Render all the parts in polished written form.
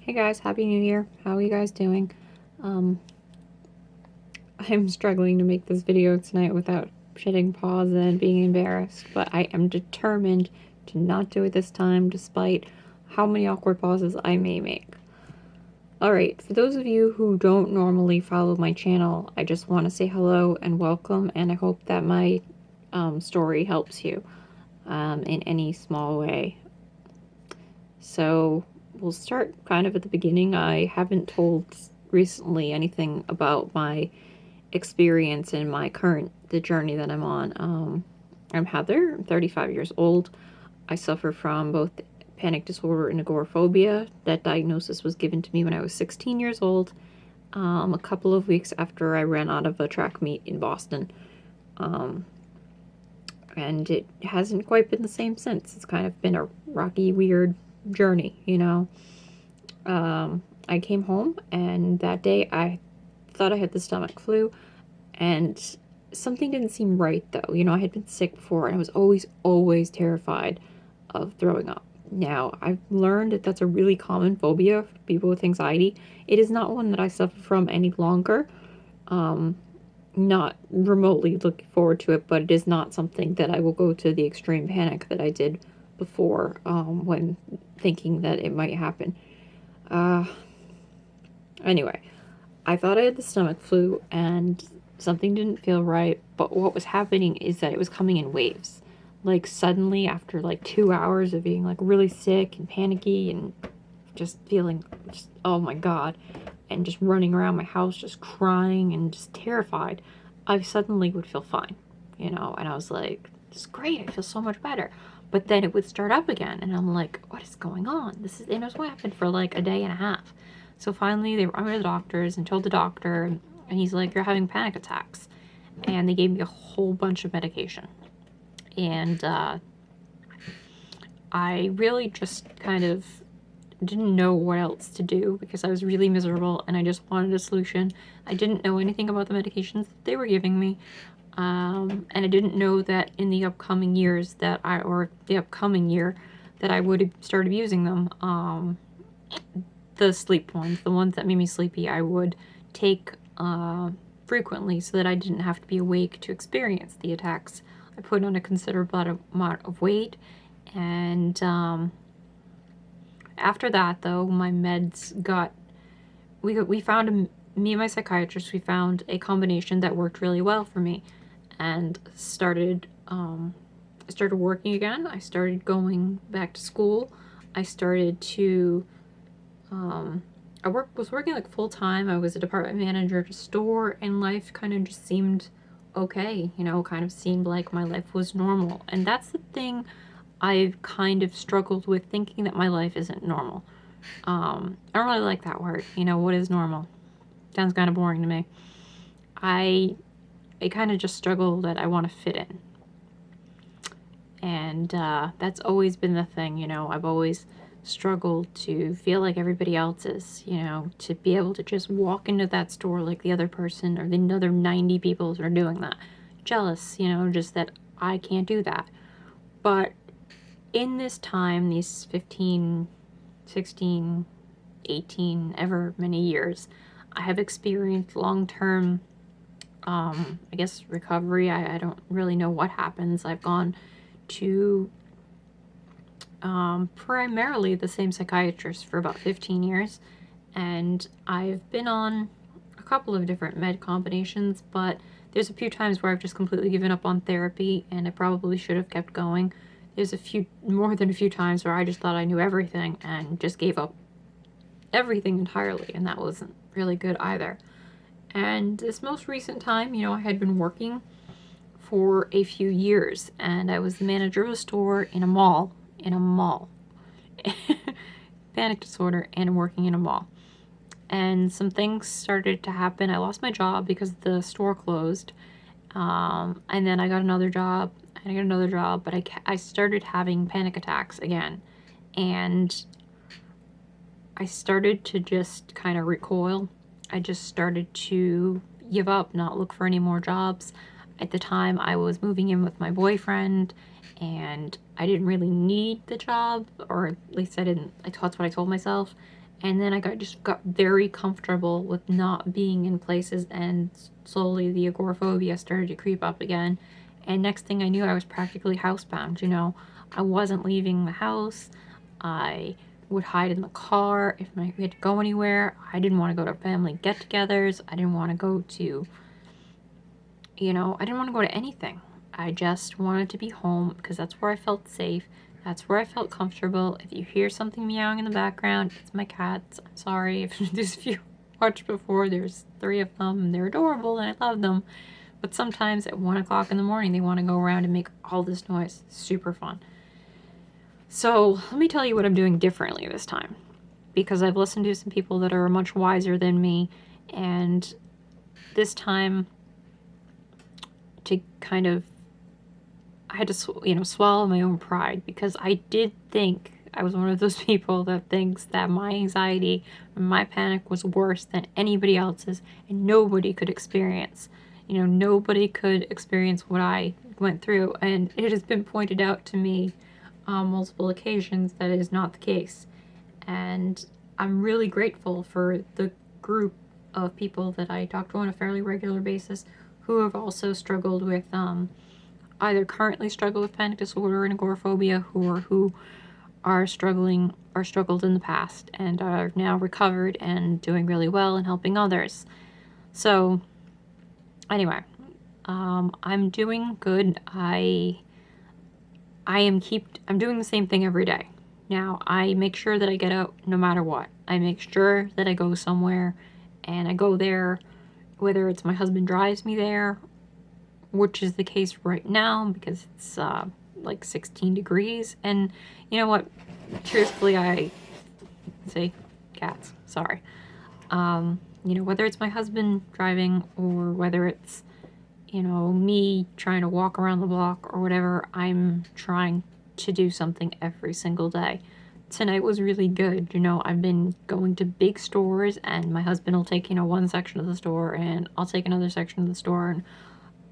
Hey guys, Happy New Year. How are you guys doing? Um, I'm struggling to make this video tonight without hitting pause and being embarrassed, but I am determined to not do it this time despite how many awkward pauses I may make. Alright, for those of you who don't normally follow my channel, I just want to say hello and welcome, and I hope that my story helps you in any small way. So we'll start kind of at the beginning. I haven't told recently anything about my experience and the journey that I'm on. I'm Heather. I'm 35 years old. I suffer from both panic disorder and agoraphobia. That diagnosis was given to me when I was 16 years old, a couple of weeks after I ran out of a track meet in Boston. And it hasn't quite been the same since. It's kind of been a rocky, weird journey, you know. I came home, and that day I thought I had the stomach flu, and something didn't seem right though. You know, I had been sick before, and I was always terrified of throwing up. Now, I've learned that that's a really common phobia for people with anxiety. It is not one that I suffer from any longer. Not remotely looking forward to it, but it is not something that I will go to the extreme panic that I did before when thinking that it might happen. Anyway, I thought I had the stomach flu and something didn't feel right, but what was happening is that it was coming in waves. Like suddenly after like 2 hours of being like really sick and panicky and just feeling just, oh my god, and just running around my house just crying and just terrified, I suddenly would feel fine, you know, and I was like, this is great, I feel so much better. But then it would start up again, and I'm like, what is going on? This is, and it was what happened for like a day and a half. So finally, they brought me to the doctors and told the doctor, and he's like, you're having panic attacks. And they gave me a whole bunch of medication. And I really just kind of didn't know what else to do because I was really miserable and I just wanted a solution. I didn't know anything about the medications that they were giving me. And I didn't know that in the upcoming years the upcoming year that I would have started using them. The sleep ones, the ones that made me sleepy, I would take frequently so that I didn't have to be awake to experience the attacks. I put on a considerable amount of weight, and after that, though, my meds got, we found, me and my psychiatrist, we found a combination that worked really well for me, and I started working again. I started going back to school. I started to was working like full time. I was a department manager at a store, and life kind of just seemed okay, you know, kind of seemed like my life was normal. And that's the thing I've kind of struggled with, thinking that my life isn't normal. I don't really like that word. You know, what is normal? Sounds kind of boring to me. I kind of just struggle that I want to fit in. And that's always been the thing, you know. I've always struggled to feel like everybody else is, you know, to be able to just walk into that store like the other person or the other 90 people are doing that. Jealous, you know, just that I can't do that. But in this time, these 15, 16, 18, ever many years, I have experienced long-term, I guess, recovery. I don't really know what happens. I've gone to primarily the same psychiatrist for about 15 years, and I've been on a couple of different med combinations, but there's a few times where I've just completely given up on therapy, and I probably should have kept going. There's more than a few times where I just thought I knew everything and just gave up everything entirely, and that wasn't really good either. And this most recent time, you know, I had been working for a few years, and I was the manager of a store in a mall. Panic disorder and working in a mall. And some things started to happen. I lost my job because the store closed. And then I got another job, but I started having panic attacks again. And I started to just kind of recoil. I just started to give up, not look for any more jobs. At the time, I was moving in with my boyfriend, and I didn't really need the job, or at least I didn't. That's what I told myself. And then I just got very comfortable with not being in places, and slowly the agoraphobia started to creep up again. And next thing I knew, I was practically housebound, you know. I wasn't leaving the house. I would hide in the car if we had to go anywhere. I didn't want to go to family get-togethers. I didn't want to go to, I didn't want to go to anything. I just wanted to be home because that's where I felt safe. That's where I felt comfortable. If you hear something meowing in the background, it's my cats. I'm sorry if you watched before, there's 3 of them and they're adorable and I love them. But sometimes at 1 o'clock in the morning, they want to go around and make all this noise. Super fun. So let me tell you what I'm doing differently this time, because I've listened to some people that are much wiser than me, and this time to kind of, I had to, swallow my own pride, because I did think I was one of those people that thinks that my anxiety and my panic was worse than anybody else's, and nobody could experience. Nobody could experience what I went through, and it has been pointed out to me on multiple occasions that is not the case. And I'm really grateful for the group of people that I talk to on a fairly regular basis who have also struggled with, either currently struggle with panic disorder and agoraphobia, who are struggled in the past and are now recovered and doing really well and helping others. So anyway, I'm doing good. I'm doing the same thing every day. Now, I make sure that I get out no matter what. I make sure that I go somewhere, and I go there, whether it's my husband drives me there, which is the case right now because it's like 16 degrees. And you know what? Truthfully, I say cats. Sorry. Whether it's my husband driving or whether it's me trying to walk around the block or whatever, I'm trying to do something every single day. Tonight was really good. I've been going to big stores, and my husband will take, one section of the store, and I'll take another section of the store, and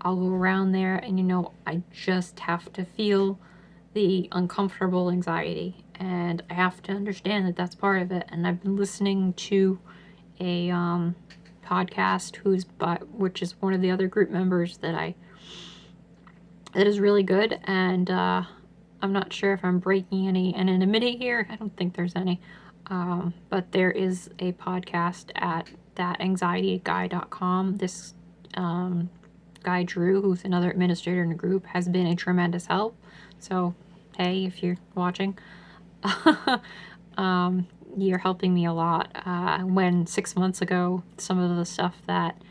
I'll go around there, and I just have to feel the uncomfortable anxiety, and I have to understand that that's part of it. And I've been listening to a podcast which is one of the other group members that is really good, and I'm not sure if I'm breaking any anonymity here. I don't think there's any, but there is a podcast at thatanxietyguy.com. This guy Drew, who's another administrator in the group, has been a tremendous help. So hey, if you're watching, you're helping me a lot. When 6 months ago, some of the stuff that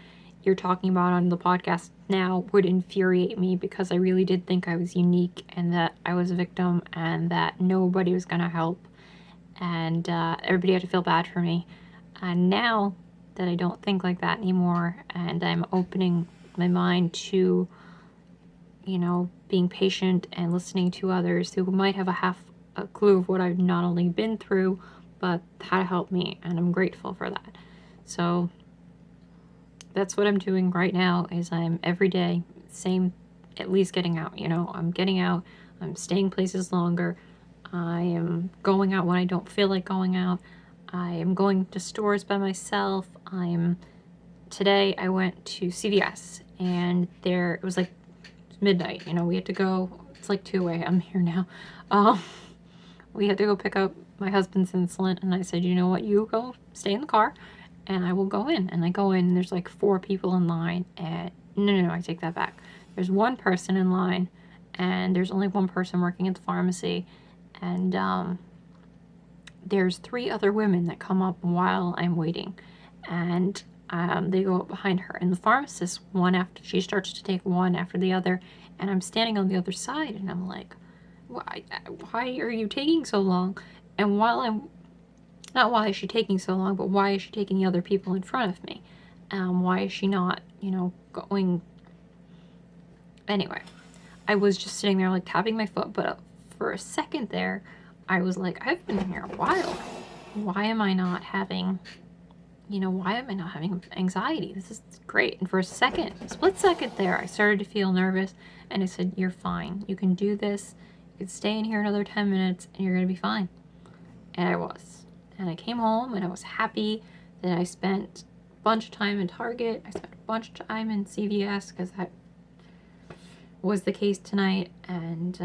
you're talking about on the podcast now would infuriate me, because I really did think I was unique and that I was a victim and that nobody was going to help, and everybody had to feel bad for me. And now that I don't think like that anymore, and I'm opening my mind to, being patient and listening to others who might have a clue of what I've not only been through, but how to help me, and I'm grateful for that. So that's what I'm doing right now, is I'm every day, at least getting out, I'm getting out, I'm staying places longer, I am going out when I don't feel like going out, I am going to stores by myself. Today I went to CVS, and it was like midnight, we had to go, it's like 2 a.m. here now. We had to go pick up my husband's insulin, and I said, you know what, you go stay in the car and I will go in. And I go in, and there's like 4 people in line, and no, I take that back. There's 1 person in line, and there's only 1 person working at the pharmacy, and there's 3 other women that come up while I'm waiting, and they go up behind her, and the pharmacist, she starts to take one after the other, and I'm standing on the other side, and I'm like, why are you taking so long? And not why is she taking so long, but why is she taking the other people in front of me? Why is she not, going? Anyway, I was just sitting there like tapping my foot, but for a second there, I was like, I've been here a while. Why am I not having anxiety? This is great. And for a split second there, I started to feel nervous, and I said, you're fine. You can do this. You can stay in here another 10 minutes, and you're going to be fine. And I was. and I came home and I was happy that I spent a bunch of time in Target. I spent a bunch of time in CVS because that was the case tonight, and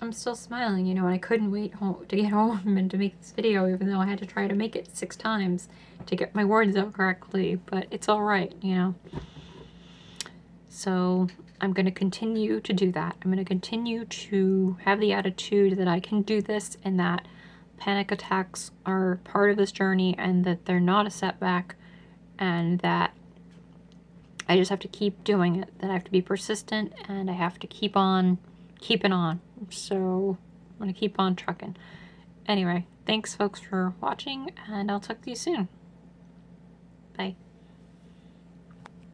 I'm still smiling, you know, and I couldn't wait to get home and to make this video, even though I had to try to make it 6 times to get my words out correctly, but it's all right, you know. So I'm going to continue to do that. I'm going to continue to have the attitude that I can do this, and that panic attacks are part of this journey, and that they're not a setback, and that I just have to keep doing it, that I have to be persistent, and I have to keep on keeping on. So I'm going to keep on trucking. Anyway, thanks folks for watching, and I'll talk to you soon. Bye.